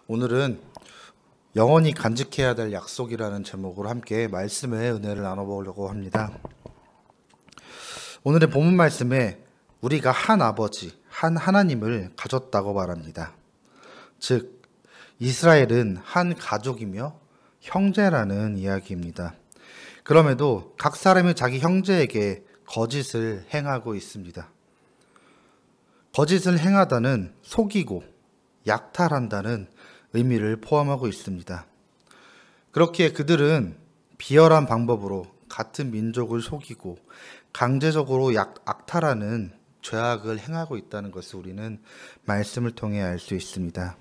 오늘은 영원히 간직해야 될 약속이라는 제목으로 함께 말씀의 은혜를 나눠보려고 합니다. 오늘의 본문 말씀에 우리가 한 아버지, 한 하나님을 가졌다고 말합니다. 즉, 이스라엘은 한 가족이며 형제라는 이야기입니다. 그럼에도 각 사람이 자기 형제에게 거짓을 행하고 있습니다. 거짓을 행하다는 속이고 약탈한다는 의미를 포함하고 있습니다. 그렇기에 그들은 비열한 방법으로 같은 민족을 속이고 강제적으로 악탈하는 죄악을 행하고 있다는 것을 우리는 말씀을 통해 알 수 있습니다.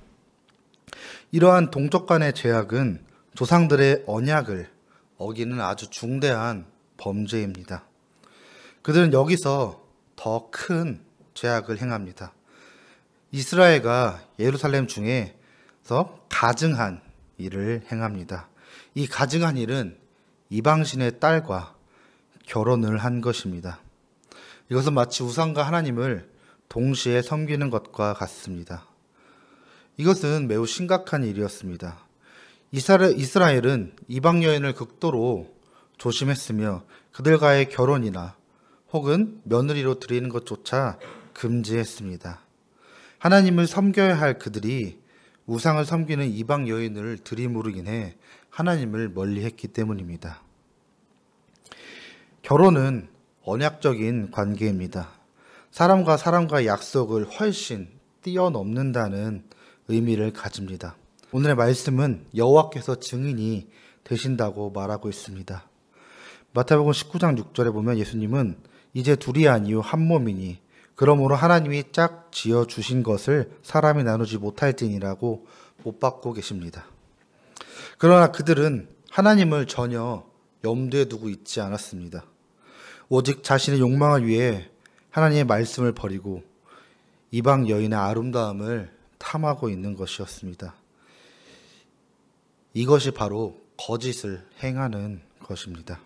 이러한 동족 간의 죄악은 조상들의 언약을 어기는 아주 중대한 범죄입니다. 그들은 여기서 더 큰 죄악을 행합니다. 이스라엘과 예루살렘 중에서 가증한 일을 행합니다. 이 가증한 일은 이방신의 딸과 결혼을 한 것입니다. 이것은 마치 우상과 하나님을 동시에 섬기는 것과 같습니다. 이것은 매우 심각한 일이었습니다. 이스라엘은 이방 여인을 극도로 조심했으며 그들과의 결혼이나 혹은 며느리로 드리는 것조차 금지했습니다. 하나님을 섬겨야 할 그들이 우상을 섬기는 이방 여인을 들이무르 인해 하나님을 멀리했기 때문입니다. 결혼은 언약적인 관계입니다. 사람과 사람과의 약속을 훨씬 뛰어넘는다는 의미를 가집니다. 오늘의 말씀은 여호와께서 증인이 되신다고 말하고 있습니다. 마태복음 19장 6절에 보면 예수님은 이제 둘이 아니요 한 몸이니 그러므로 하나님이 짝 지어 주신 것을 사람이 나누지 못할지니라고 못 받고 계십니다. 그러나 그들은 하나님을 전혀 염두에 두고 있지 않았습니다. 오직 자신의 욕망을 위해 하나님의 말씀을 버리고 이방 여인의 아름다움을 탐하고 있는 것이었습니다. 이것이 바로 거짓을 행하는 것입니다.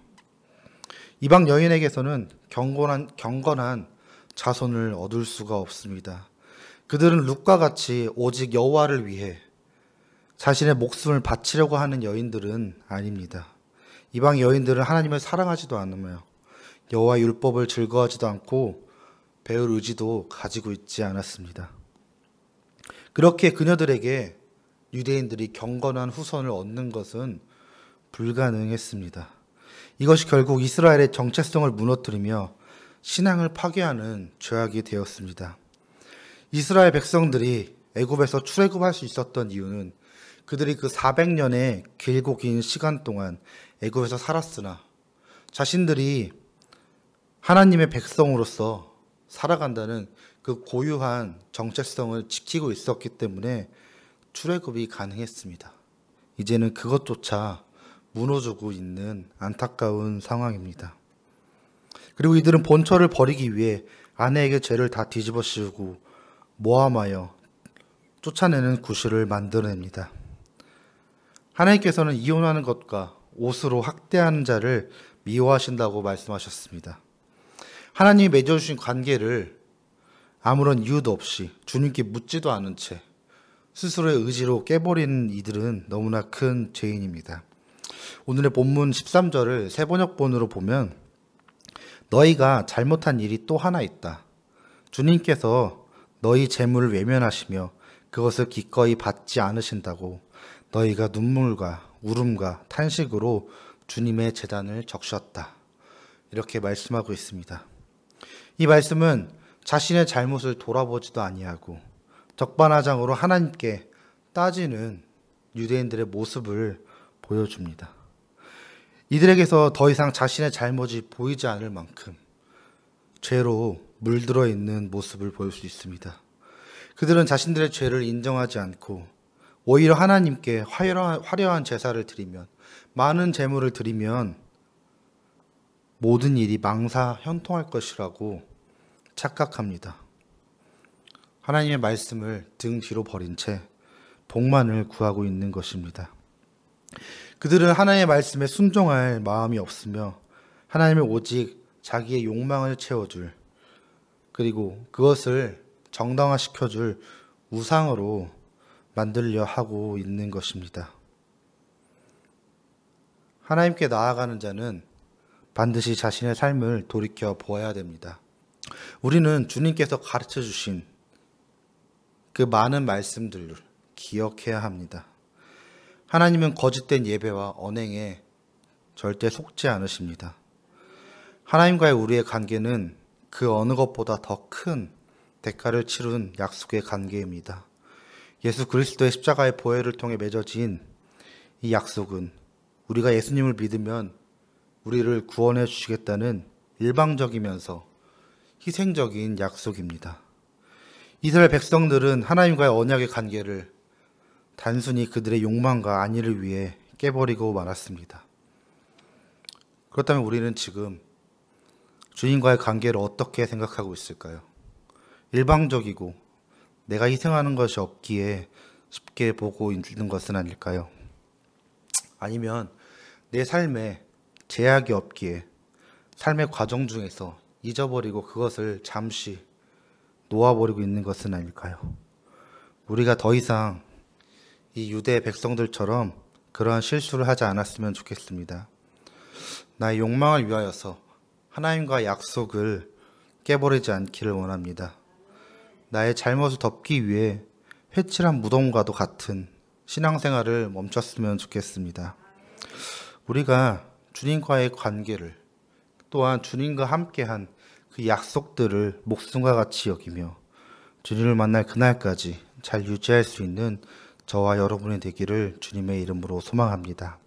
이방 여인에게서는 경건한 자손을 얻을 수가 없습니다. 그들은 룻과 같이 오직 여호와를 위해 자신의 목숨을 바치려고 하는 여인들은 아닙니다. 이방 여인들은 하나님을 사랑하지도 않으며 여호와의 율법을 즐거워하지도 않고 배울 의지도 가지고 있지 않았습니다. 그렇게 그녀들에게 유대인들이 경건한 후손을 얻는 것은 불가능했습니다. 이것이 결국 이스라엘의 정체성을 무너뜨리며 신앙을 파괴하는 죄악이 되었습니다. 이스라엘 백성들이 애굽에서 출애굽할 수 있었던 이유는 그들이 그 400년의 길고 긴 시간 동안 애굽에서 살았으나 자신들이 하나님의 백성으로서 살아간다는 그 고유한 정체성을 지키고 있었기 때문에 출애굽이 가능했습니다. 이제는 그것조차 무너지고 있는 안타까운 상황입니다. 그리고 이들은 본처를 버리기 위해 아내에게 죄를 다 뒤집어 씌우고 모함하여 쫓아내는 구실을 만들어냅니다. 하나님께서는 이혼하는 것과 옷으로 학대하는 자를 미워하신다고 말씀하셨습니다. 하나님이 맺어주신 관계를 아무런 이유도 없이 주님께 묻지도 않은 채 스스로의 의지로 깨버리는 이들은 너무나 큰 죄인입니다. 오늘의 본문 13절을 세번역본으로 보면 너희가 잘못한 일이 또 하나 있다. 주님께서 너희 재물을 외면하시며 그것을 기꺼이 받지 않으신다고 너희가 눈물과 울음과 탄식으로 주님의 제단을 적셨다. 이렇게 말씀하고 있습니다. 이 말씀은 자신의 잘못을 돌아보지도 아니하고 적반하장으로 하나님께 따지는 유대인들의 모습을 보여줍니다. 이들에게서 더 이상 자신의 잘못이 보이지 않을 만큼 죄로 물들어 있는 모습을 볼 수 있습니다. 그들은 자신들의 죄를 인정하지 않고 오히려 하나님께 화려한 제사를 드리면, 많은 제물을 드리면 모든 일이 망사현통할 것이라고 착각합니다. 하나님의 말씀을 등 뒤로 버린 채 복만을 구하고 있는 것입니다. 그들은 하나님의 말씀에 순종할 마음이 없으며 하나님을 오직 자기의 욕망을 채워줄, 그리고 그것을 정당화시켜줄 우상으로 만들려 하고 있는 것입니다. 하나님께 나아가는 자는 반드시 자신의 삶을 돌이켜 보아야 됩니다. 우리는 주님께서 가르쳐 주신 그 많은 말씀들을 기억해야 합니다. 하나님은 거짓된 예배와 언행에 절대 속지 않으십니다. 하나님과의 우리의 관계는 그 어느 것보다 더 큰 대가를 치른 약속의 관계입니다. 예수 그리스도의 십자가의 보혈을 통해 맺어진 이 약속은 우리가 예수님을 믿으면 우리를 구원해 주시겠다는 일방적이면서 희생적인 약속입니다. 이스라엘 백성들은 하나님과의 언약의 관계를 단순히 그들의 욕망과 안위를 위해 깨버리고 말았습니다. 그렇다면 우리는 지금 주님과의 관계를 어떻게 생각하고 있을까요? 일방적이고 내가 희생하는 것이 없기에 쉽게 보고 있는 것은 아닐까요? 아니면 내 삶에 제약이 없기에 삶의 과정 중에서 잊어버리고 그것을 잠시 놓아버리고 있는 것은 아닐까요? 우리가 더 이상 이 유대 백성들처럼 그러한 실수를 하지 않았으면 좋겠습니다. 나의 욕망을 위하여서 하나님과 약속을 깨버리지 않기를 원합니다. 나의 잘못을 덮기 위해 회칠한 무덤과도 같은 신앙생활을 멈췄으면 좋겠습니다. 우리가 주님과의 관계를 또한 주님과 함께한 그 약속들을 목숨과 같이 여기며 주님을 만날 그날까지 잘 유지할 수 있는 저와 여러분이 되기를 주님의 이름으로 소망합니다.